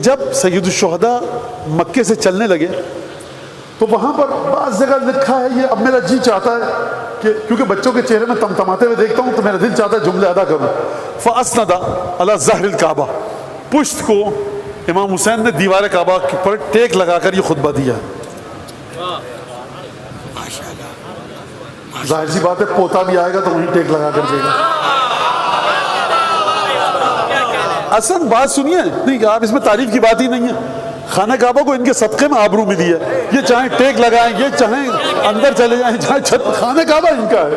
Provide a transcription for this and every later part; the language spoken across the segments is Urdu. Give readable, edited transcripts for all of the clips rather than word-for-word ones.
جب سید الشہداء مکے سے چلنے لگے تو وہاں پر بعض جگہ لکھا ہے، یہ اب میرا جی چاہتا ہے کہ کیونکہ بچوں کے چہرے میں تمتماتے ہوئے دیکھتا ہوں تو میرا دل چاہتا ہے جملے ادا کروں. فَأَسْنَدَ عَلَى ظَهْرِ الْكَعْبَةِ، پشت کو امام حسین نے دیوار کعبہ پر ٹیک لگا کر یہ خطبہ دیا. ظاہر سی بات ہے پوتا بھی آئے گا تو وہیں ٹیک لگا کر دے گا. اصل بات سنیے، نہیں آپ اس میں تعریف کی بات ہی نہیں ہے. خانہ کعبہ کو ان کے صدقے میں آبرو ملی ہے. یہ چاہیں ٹیک لگائیں، یہ چاہیں اندر چلے جائیں، چاہیں چھت، خانہ کعبہ ان کا ہے.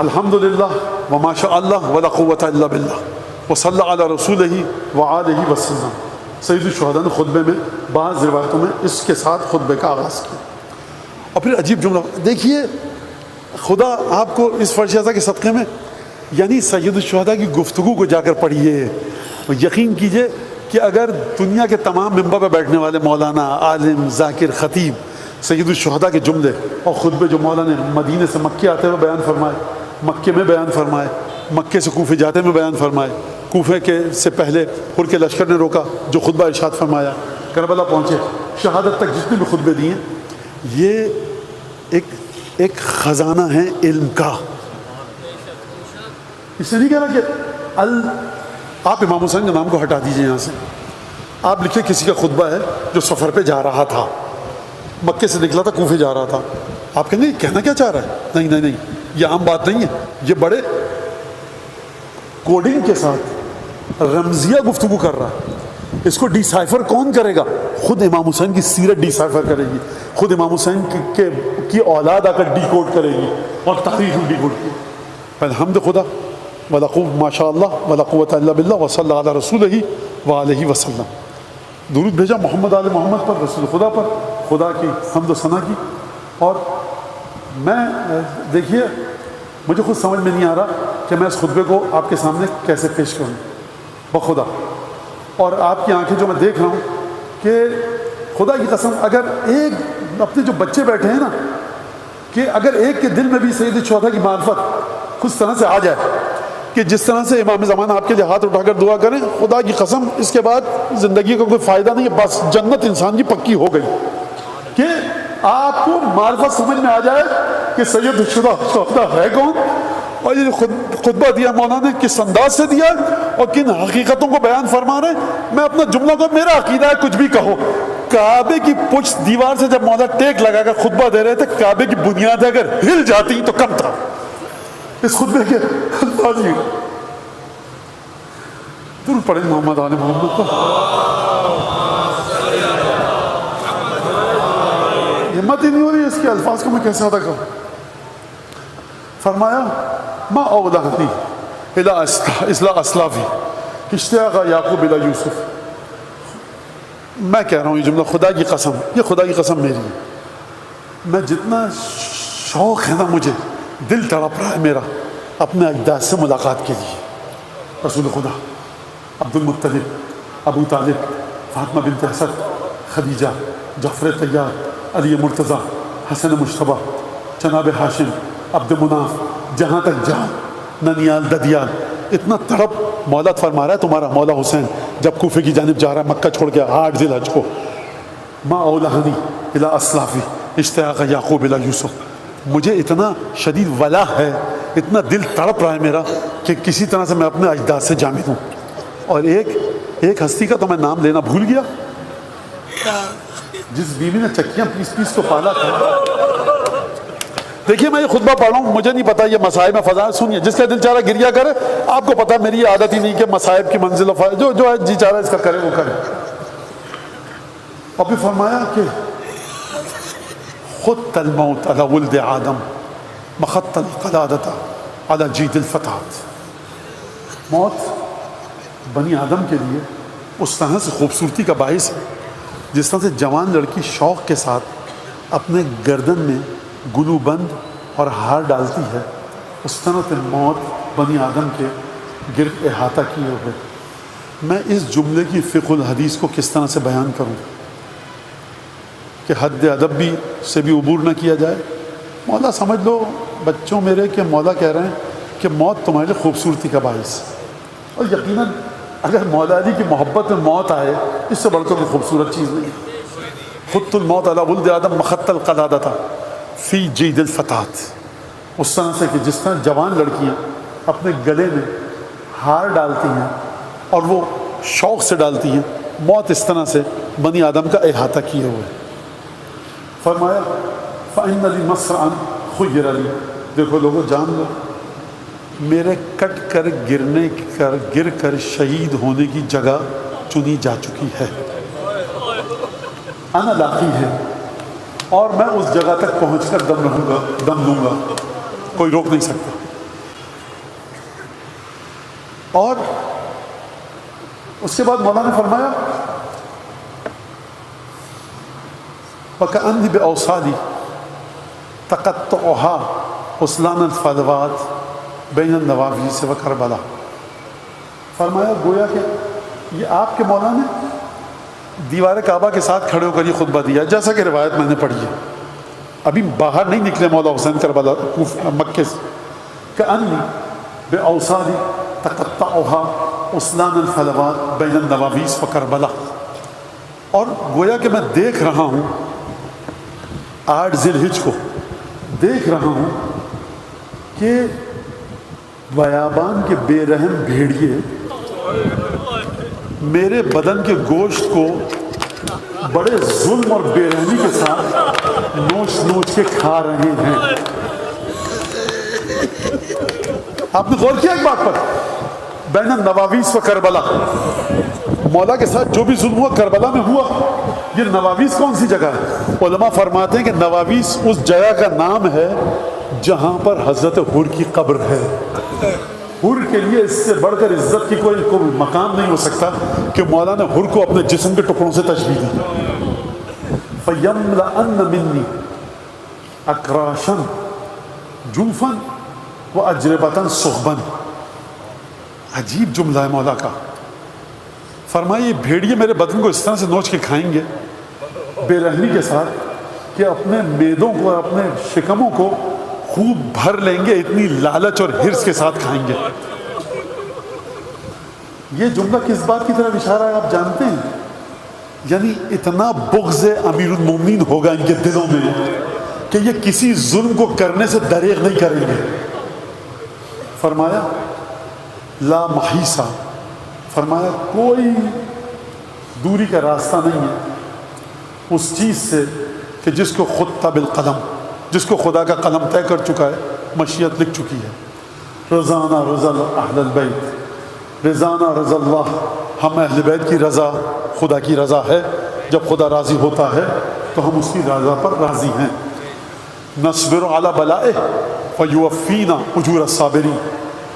الحمدللہ وما شاء اللہ ولا قوۃ الا باللہ وصلی علی رسولہ وآلہ وسلم. سید الشہداء نے خطبے میں بعض روایتوں میں اس کے ساتھ خطبے کا آغاز کیا. اور پھر عجیب جملہ دیکھیے، خدا آپ کو اس فرش اعظم کے صدقے میں، یعنی سید الشہداء کی گفتگو کو جا کر پڑھیے. یقین کیجئے کہ اگر دنیا کے تمام ممبر پہ بیٹھنے والے مولانا، عالم، ذاکر، خطیب سید الشہداء کے جملے اور خطبے جو مولانا نے مدینے سے مکے آتے ہوئے بیان فرمائے، مکے میں بیان فرمائے، مکے سے کوفے جاتے میں بیان فرمائے، کوفے کے سے پہلے حر کے لشکر نے روکا جو خطبہ ارشاد فرمایا، کربلا پہنچے، شہادت تک جتنے بھی خطبے دیے، یہ ایک خزانہ ہے علم کا. اس نے نہیں کہا کہ آپ امام حسین کے نام کو ہٹا دیجئے یہاں سے. آپ لکھیں کسی کا خطبہ ہے جو سفر پہ جا رہا تھا، مکے سے نکلا تھا، کوفے جا رہا تھا. آپ کہیں گے کہنا کیا چاہ رہا ہے؟ نہیں، یہ عام بات نہیں ہے. یہ بڑے کوڈنگ کے ساتھ رمزیہ گفتگو کر رہا ہے. اس کو ڈی سائفر کون کرے گا؟ خود امام حسین کی سیرت ڈی سائفر کرے گی، خود امام حسین کی اولاد آ کر ڈی کوڈ کرے گی اور تاریخ ڈی کوڈ کی. الحمد خدا ولا قوت ماشاء اللہ ولا قوت الا باللہ وصلی علی رسولہ وآلہ وسلم. درود بھیجا محمد آل محمد پر، رسول خدا پر، خدا کی حمد و ثنا کی. اور میں دیکھیے مجھے خود سمجھ میں نہیں آ رہا کہ میں اس خطبے کو آپ کے سامنے کیسے پیش کروں بخدا. اور آپ کی آنکھیں جو میں دیکھ رہا ہوں کہ خدا کی قسم اگر ایک اپنے جو بچے بیٹھے ہیں نا، کہ اگر ایک کے دل میں بھی سید الشہداء کی معرفت اس طرح سے آ جائے کہ جس طرح سے امام زمان آپ کے لیے ہاتھ اٹھا کر دعا کریں، خدا کی قسم اس کے بعد زندگی کا کوئی فائدہ نہیں ہے. بس جنت انسان کی پکی ہو گئی کہ آپ کو معرفت سمجھ میں آ جائے کہ سید الشہداء ہے کون، اور یہ خطبہ دیا مولانا نے کس انداز سے دیا اور کن حقیقتوں کو بیان فرما رہے ہیں. میں اپنا جملہ کو، میرا عقیدہ ہے کچھ بھی کہو، کعبے کی پشت دیوار سے جب مولانا ٹیک لگا کر خطبہ دے رہے تھے، کعبے کی بنیاد اگر ہل جاتی تو کم تھا. اس خطبے کے الفاظ ہی درود پڑھیں محمد آل محمد کو. ہمت ہی نہیں ہو رہی اس کے الفاظ کو میں کیسے ادا کروں. فرمایا ما اولہنی الی اسلافی اشتیاق یعقوب الی یوسف. میں کہہ رہا ہوں یہ جملہ خدا کی قسم، یہ خدا کی قسم میری ہے. میں جتنا شوق ہے نا، مجھے دل تڑپ رہا ہے میرا اپنے اجداد سے ملاقات کے لیے. رسول خدا، عبد المطلب، ابو طالب، فاطمہ بنت اسد، خدیجہ، جعفر طیار، علی مرتضیٰ، حسن مجتبیٰ، جناب ہاشم، عبد مناف، جہاں تک جہاں، ننیال، ددیال. اتنا تڑپ مولا فرما رہا ہے تمہارا مولا حسین جب کوفے کی جانب جا رہا ہے، مکہ چھوڑ کے 8 ذی الحج کو. ما اولہنی الی اسلافی اشتیاق یعقوب الی یوسف. مجھے اتنا شدید ولا ہے، اتنا دل تڑپ رہا ہے میرا کہ کسی طرح سے میں اپنے اجداد سے جامد ہوں. اور ایک ہستی کا تو میں نام لینا بھول گیا، جس بیوی نے چکیاں پیس پیس کو پالا تھا. دیکھیے میں یہ خطبہ پڑھ رہا ہوں، مجھے نہیں پتا یہ مصائب میں فضا. سنیے، جس کا دل چاہ رہا گریا کرے. آپ کو پتا میری یہ عادت ہی نہیں کہ مصائب کی منزل جو ہے جی چاہ رہا ہے اس کا کرے وہ کرے. اور پھر فرمایا کہ خط الموت علی ولد آدم مخط القلادۃ علی جید الفتات. موت بنی آدم کے لیے اس طرح سے خوبصورتی کا باعث ہے جس طرح سے جوان لڑکی شوق کے ساتھ اپنے گردن میں گلو بند اور ہار ڈالتی ہے، اس طرح سے موت بنی آدم کے گرد احاطہ کیے ہوئے. میں اس جملے کی فقہ الحدیث کو کس طرح سے بیان کروں کہ حد ادب بھی سے بھی عبور نہ کیا جائے. مولا سمجھ لو بچوں میرے کہ مولا کہہ رہے ہیں کہ موت تمہارے لیے خوبصورتی کا باعث. اور یقیناً اگر مولا علی کی محبت میں موت آئے اس سے بڑھ کر کوئی خوبصورت چیز نہیں. خط الموت علی ولد آدم مخط القلادہ تھا فی جید الفتات. اس طرح سے کہ جس طرح جوان لڑکیاں اپنے گلے میں ہار ڈالتی ہیں اور وہ شوق سے ڈالتی ہیں، موت اس طرح سے بنی آدم کا احاطہ کیے ہوئے. فرمایا فَإِنَّ لِي مَصْرَعًا خُيِّرَ لِي، دیکھو لوگوں جان لو میرے کٹ کر گر کر شہید ہونے کی جگہ چنی جا چکی ہے. انا لاقی ہے، اور میں اس جگہ تک پہنچ کر دم دوں گا، کوئی روک نہیں سکتا. اور اس کے بعد مولانا نے فرمایا وَكَأَنِّي بِأَوْصَالِي تَقَطُّعُهَا حُسْلَانَ الْفَضْوَاتِ بَيْنَ النَّوَاوِيسِ وَكَرْبَلَا. فرمایا گویا کہ یہ آپ کے مولا نے دیوار کعبہ کے ساتھ کھڑے ہو کر یہ خطبہ دیا، جیسا کہ روایت میں نے پڑھی ہے. ابھی باہر نہیں نکلے مولا حسین کربلا مکے سے. كَأَنِّي بِأَوْصَالِي تَقَطَّعُهَا حُسْلَانَ الْفَضْوَاتِ بَيْنَ النَّوَاوِيسِ وَكَرْبَلَا. اور گویا کہ میں دیکھ رہا ہوں 8 ذی الحجہ کو دیکھ رہا ہوں کہ بیابان کے بے رحم بھیڑیے میرے بدن کے گوشت کو بڑے ظلم اور بے رحمی کے ساتھ نوچ نوچ کے کھا رہے ہیں. آپ نے غور کیا ایک بات پر؟ بین النواویس و کربلا، مولا کے ساتھ جو بھی ظلم ہوا کربلا میں ہوا. یہ نواویس کون سی جگہ ہے؟ علماء فرماتے ہیں کہ نواویس اس جگہ کا نام ہے جہاں پر حضرت حر کی قبر ہے. حر کے لیے اس سے بڑھ کر عزت کی کوئی مقام نہیں ہو سکتا کہ مولا نے حر کو اپنے جسم کے ٹکڑوں سے تشبیہ دی. فَيَمْلَأَنَّ مِنِّي أَكْرَاشًا جُوفًا وَأَجْرِبَةً صُحْبًا. عجیب جملہ ہے مولا کا. فرمایا یہ بھیڑیے میرے بدن کو اس طرح سے نوچ کے کھائیں گے بے رحمی کے ساتھ کہ اپنے میدوں کو اور اپنے شکموں کو خوب بھر لیں گے، اتنی لالچ اور حرص کے ساتھ کھائیں گے. یہ جملہ کس بات کی طرف اشارہ ہے آپ جانتے ہیں؟ یعنی اتنا بغض امیر المومنین ہوگا ان کے دلوں میں کہ یہ کسی ظلم کو کرنے سے دریغ نہیں کریں گے. فرمایا لا محیصہ، فرمایا کوئی دوری کا راستہ نہیں ہے اس چیز سے کہ جس کو خود بالقلم، جس کو خدا کا قلم طے کر چکا ہے، مشیت لکھ چکی ہے. رضانا رضا اہل البیت، رضانا رضا اللہ، ہم اہل بیت کی رضا خدا کی رضا ہے. جب خدا راضی ہوتا ہے تو ہم اس کی رضا پر راضی ہیں. نصبر علی بلائہ فیوفینا اجور الصابرین،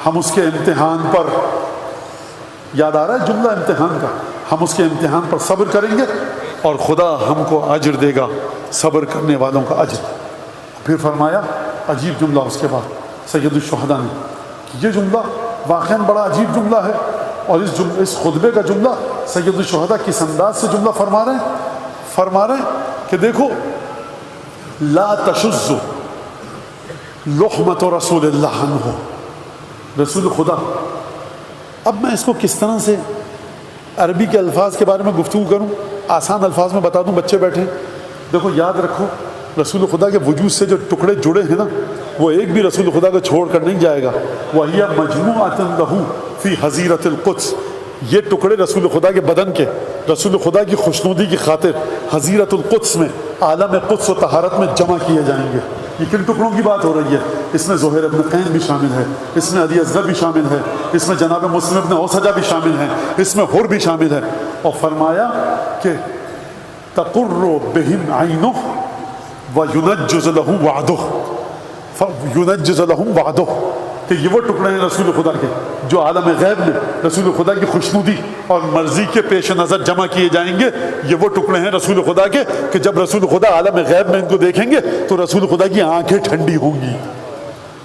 ہم اس کے امتحان پر، یاد آ رہا ہے جملہ امتحان کا، ہم اس کے امتحان پر صبر کریں گے اور خدا ہم کو اجر دے گا، صبر کرنے والوں کا اجر. پھر فرمایا عجیب جملہ اس کے بعد سید الشہداء نے کہ یہ جملہ واقعاً بڑا عجیب جملہ ہے. اور اس خطبے کا جملہ سید الشہداء کس انداز سے جملہ فرما رہے ہیں کہ دیکھو لا تشز لحمت رسول اللہ عنہ، رسول خدا. اب میں اس کو کس طرح سے عربی کے الفاظ کے بارے میں گفتگو کروں، آسان الفاظ میں بتا دوں، بچے بیٹھے. دیکھو یاد رکھو رسول خدا کے وجود سے جو ٹکڑے جڑے ہیں نا، وہ ایک بھی رسول خدا کو چھوڑ کر نہیں جائے گا. وَهِيَ مَجْمُوعَةٌ لَهُ فِي حَظِيرَةِ الْقُدْسِ، یہ ٹکڑے رسول خدا کے بدن کے رسول خدا کی خوشنودی کی خاطر حظیرۃ القدس میں، عالم قدس و طہارت میں جمع کیے جائیں گے. یہ کن ٹکڑوں کی بات ہو رہی ہے؟ اس میں زہیر ابن قین بھی شامل ہے، اس میں علی اصغر بھی شامل ہے، اس میں جناب مسلم ابن اوسجہ بھی شامل ہیں، اس میں حر بھی شامل ہے. اور فرمایا کہ تقر بہم عینہ وینجز لہ وعدہ، ینجز لہم وعدہ، کہ یہ وہ ٹکڑے ہیں رسول خدا کے جو عالم غیب میں رسول خدا کی خوشنودی اور مرضی کے پیش نظر جمع کیے جائیں گے. یہ وہ ٹکڑے ہیں رسول خدا کے کہ جب رسول خدا عالم غیب میں ان کو دیکھیں گے تو رسول خدا کی آنکھیں ٹھنڈی ہوں گی.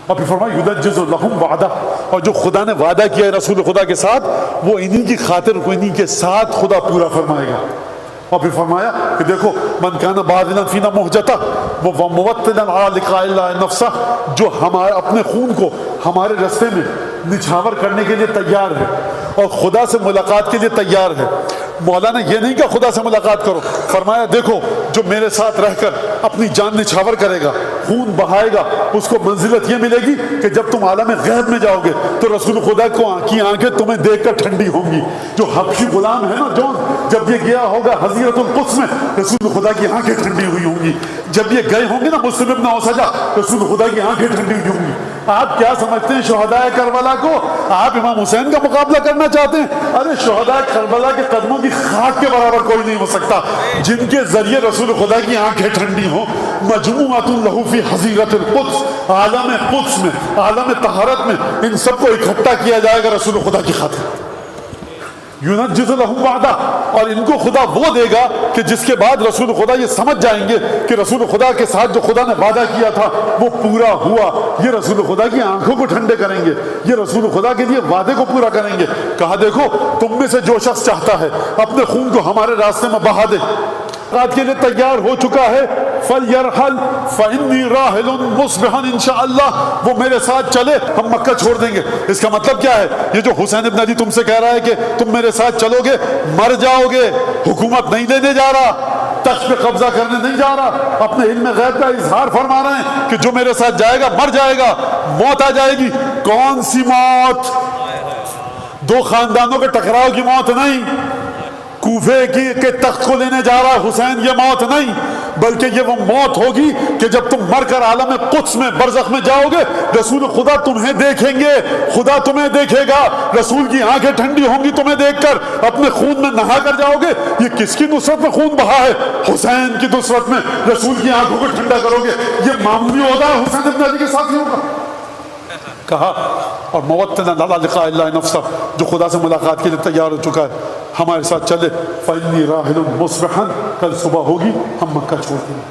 اور پھر فرمایا یُنَجِّزُ لَهُمْ وَعْدَہ، اور جو خدا نے وعدہ کیا ہے رسول خدا کے ساتھ وہ انہی کی خاطر کو انہی کے ساتھ خدا پورا فرمائے گا. اور پھر فرمایا کہ دیکھو من کان باذلا فینا مہجتا وموطنا علی لقاء اللہ نفسہ، جو ہمارے اپنے خون کو ہمارے رستے میں نچھاور کرنے کے لیے تیار ہے اور خدا سے ملاقات کے لیے تیار ہے۔ مولا نے یہ نہیں کہا خدا سے ملاقات کرو، فرمایا دیکھو جو میرے ساتھ رہ کر اپنی جان نچھاور کرے گا، خون بہائے گا، اس کو منزلت یہ ملے گی کہ جب تم عالم غیب میں جاؤ گے تو رسول خدا کی آنکھیں تمہیں دیکھ کر ٹھنڈی ہوں گی۔ جو حبشی غلام ہے نا جون، جب یہ گیا ہوگا حضیرت القدس میں، رسول خدا کی آنکھیں ٹھنڈی ہوئی ہوں گی۔ جب یہ گئے ہوں گے نا مسلم ابن اوسجہ، رسول خدا کی آنکھیں ٹھنڈی ہوئی ہوں گی۔ آپ کیا سمجھتے ہیں شہداء کربلا کو؟ آپ امام حسین کا مقابلہ کرنا چاہتے ہیں؟ ارے شہداء کربلا کے قدموں کی خاک کے برابر کوئی نہیں ہو سکتا جن کے ذریعے رسول خدا کی آنکھیں ٹھنڈی ہوں۔ مجموعۃ لہ فی حضیرۃ القدس، عالم قدس میں، عالم طہارت میں ان سب کو اکٹھا کیا جائے گا رسول خدا کی خاطر۔ ینجز لہم وعدہ، اور ان کو خدا وہ دے گا کہ جس کے بعد رسول خدا یہ سمجھ جائیں گے کہ رسول خدا کے ساتھ جو خدا نے وعدہ کیا تھا وہ پورا ہوا۔ یہ رسول خدا کی آنکھوں کو ٹھنڈے کریں گے، یہ رسول خدا کے لیے وعدے کو پورا کریں گے۔ کہا دیکھو تم میں سے جو شخص چاہتا ہے اپنے خون کو ہمارے راستے میں بہا دے، رات کے لیے تیار ہو چکا ہے، فَلْيَرْحَلْ فَإِنِّي رَاحِلٌ مُصْبِحًا انشاءاللہ، وہ میرے ساتھ چلے، ہم مکہ چھوڑ دیں گے۔ اس کا مطلب کیا ہے؟ یہ جو حسین ابن علی تم سے کہہ رہا ہے کہ تم میرے ساتھ چلو گے مر جاؤ گے، حکومت نہیں لینے جا رہا، تخت پہ قبضہ کرنے نہیں جا رہا، اپنے علم غیب کا اظہار فرما رہے ہیں کہ جو میرے ساتھ جائے گا مر جائے گا، موت آ جائے گی۔ کون سی موت؟ دو خاندانوں کے ٹکراؤ کی موت نہیں، کوفے کے تخت کو لینے جا رہا حسین، یہ موت نہیں، بلکہ یہ وہ موت ہوگی کہ جب تم مر کر عالم قدس میں برزخ میں جاؤ گے، رسول خدا تمہیں دیکھیں گے، خدا تمہیں دیکھے گا، رسول کی آنکھیں ٹھنڈی ہوں گی تمہیں دیکھ کر، اپنے خون میں نہا کر جاؤ گے۔ یہ کس کی نصرت میں خون بہا ہے؟ حسین کی نصرت میں رسول کی آنکھوں کو ٹھنڈا کرو گے۔ یہ معمولی عہدہ ہے حسین ابن علی کے ساتھیوں کا؟ کہا اور موتنا لا لقاء اللہ نفسہ، جو خدا سے ملاقات کے لیے تیار ہو چکا ہے ہمارے ساتھ چلے، فإنی راحل مصبحا، کل صبح ہوگی ہم مکہ چھوڑ دیں گے۔